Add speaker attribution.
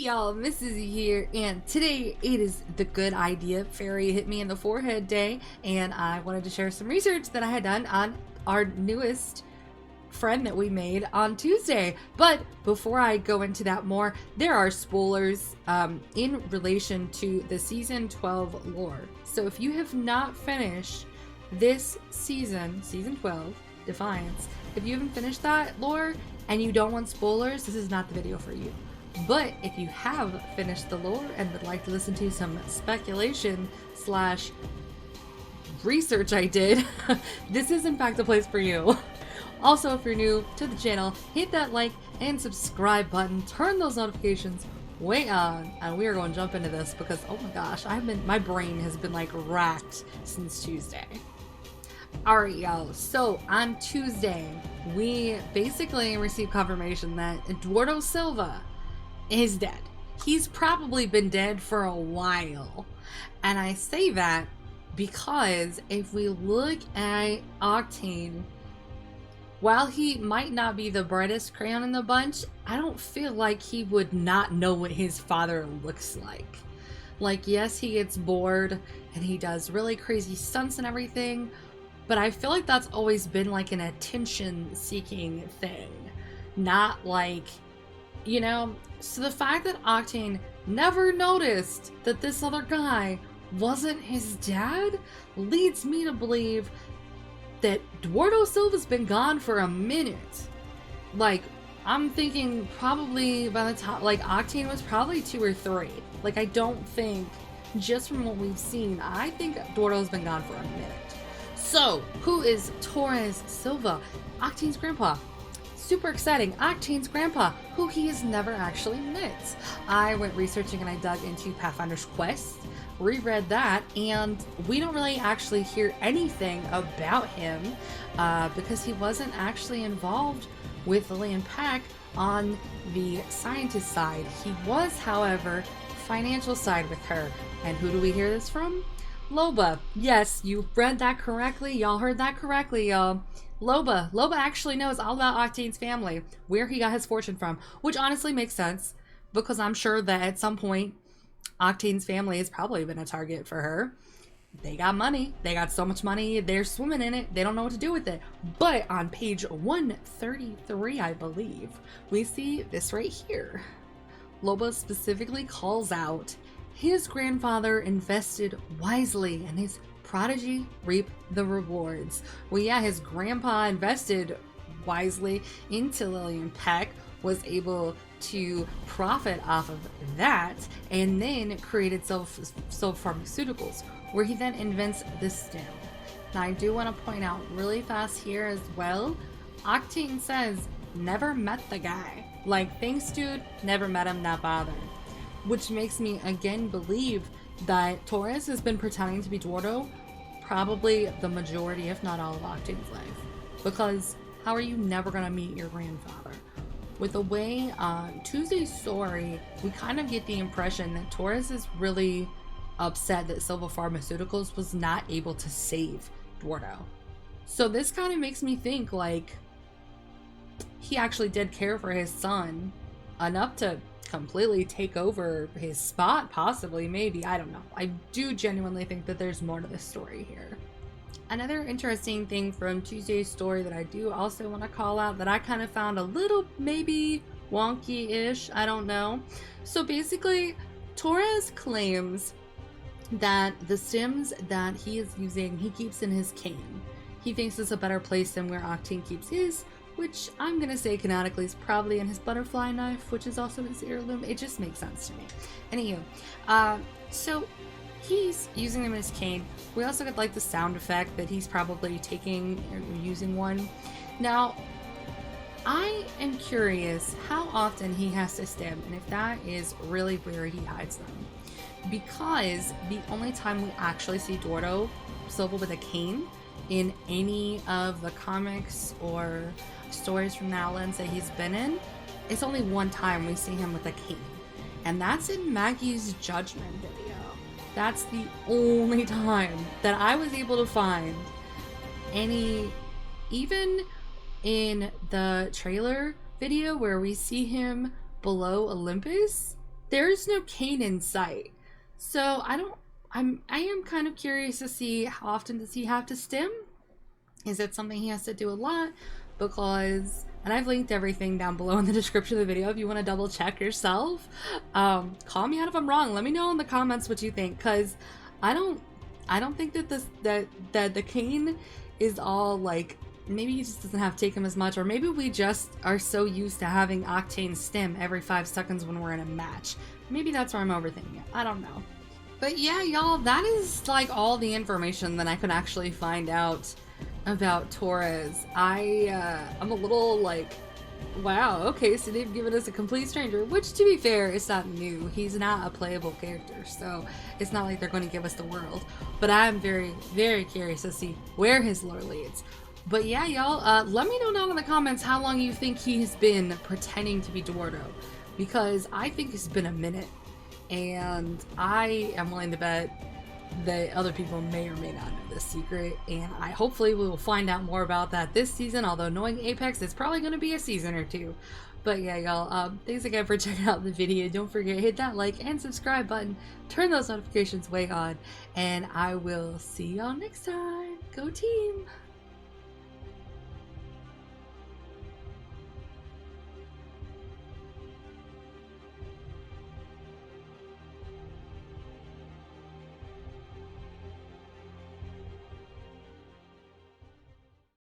Speaker 1: y'all, Mrs. here, and today it is the good idea fairy hit me in the forehead day, and I wanted to share some research that I had done on our newest friend that we made on Tuesday. But before I go into that more, there are spoilers in relation to the season 12 lore. So if you have not finished this season 12, Defiance, if you haven't finished that lore and you don't want spoilers, this is not the video for you. But if you have finished the lore and would like to listen to some speculation slash research I did, this is in fact the place for you. Also, if you're new to the channel, hit that like and subscribe button, turn those notifications way on, and we are going to jump into this because oh my gosh, my brain has been like racked since Tuesday. Alright y'all, so on Tuesday we basically received confirmation that Duardo Silva is dead. He's probably been dead for a while, and I say that because if we look at Octane, while he might not be the brightest crayon in the bunch, I don't feel like he would not know what his father looks like. Like, yes, he gets bored and he does really crazy stunts and everything, but I feel like that's always been like an attention-seeking thing. Not like, you know, so the fact that Octane never noticed that this other guy wasn't his dad leads me to believe that Duardo Silva's been gone for a minute. Like, I'm thinking probably by the time, like, Octane was probably 2 or 3. Like, I don't think, just from what we've seen, I think Duardo's been gone for a minute. So, who is Torres Silva? Octane's grandpa. Super exciting. Octane's grandpa, who he has never actually met. I went researching and I dug into Pathfinder's Quest, reread that, and we don't really actually hear anything about him because he wasn't actually involved with Lillian Peck on the scientist side. He was, however, financial side with her. And who do we hear this from? Loba. Yes, you read that correctly. Y'all heard that correctly, y'all. Loba actually knows all about Octane's family, where he got his fortune from, which honestly makes sense because I'm sure that at some point Octane's family has probably been a target for her. They got money. They got so much money. They're swimming in it. They don't know what to do with it. But on page 133, I believe, we see this right here. Loba specifically calls out his grandfather invested wisely and his prodigy reap the rewards. Well, yeah, his grandpa invested wisely into Lillian Peck, was able to profit off of that, and then created self pharmaceuticals, where he then invents the stem. Now, I do want to point out really fast here as well, Octane says, never met the guy. Like, thanks dude, never met him, not bothered. Which makes me again believe that Torres has been pretending to be Duardo probably the majority, if not all, of Octane's life. Because how are you never going to meet your grandfather? With the way Tuesday's story, we kind of get the impression that Torres is really upset that Silva Pharmaceuticals was not able to save Duardo. So this kind of makes me think like he actually did care for his son enough to completely take over his spot, possibly, maybe, I don't know. I do genuinely think that there's more to this story here. Another interesting thing from Tuesday's story that I do also want to call out that I kind of found a little maybe wonky-ish, I don't know. So basically, Torres claims that the stems that he is using, he keeps in his cane. He thinks it's a better place than where Octane keeps his, which I'm gonna say canonically is probably in his butterfly knife, which is also his heirloom. It just makes sense to me. Anywho, so he's using them in his cane. We also get like the sound effect that he's probably taking or using one. Now, I am curious how often he has to stem and if that is really where he hides them. Because the only time we actually see Duardo Silva with a cane in any of the comics or stories from the Outlands that he's been in, it's only one time we see him with a cane, and that's in Maggie's Judgment video. That's the only time that I was able to find any, even in the trailer video where we see him below Olympus, there's no cane in sight. So I am kind of curious to see how often does he have to stim? Is it something he has to do a lot? Because, and I've linked everything down below in the description of the video if you want to double check yourself. Call me out if I'm wrong. Let me know in the comments what you think, because I don't think that that the cane is all like, maybe he just doesn't have to take him as much, or maybe we just are so used to having Octane stim every 5 seconds when we're in a match. Maybe that's where I'm overthinking it. I don't know. But yeah, y'all, that is like all the information that I could actually find out about Torres. I'm a little like, wow, okay, so they've given us a complete stranger, which to be fair, it's not new. He's not a playable character, so it's not like they're going to give us the world. But I'm very, very curious to see where his lore leads. But yeah, y'all, let me know down in the comments how long you think he's been pretending to be Duardo, because I think it's been a minute, and I am willing to bet that other people may or may not know this secret, and hopefully we will find out more about that this season, although knowing Apex, it's probably going to be a season or two. But yeah, y'all, thanks again for checking out the video. Don't forget, hit that like and subscribe button, turn those notifications way on, and I will see y'all next time. Go team!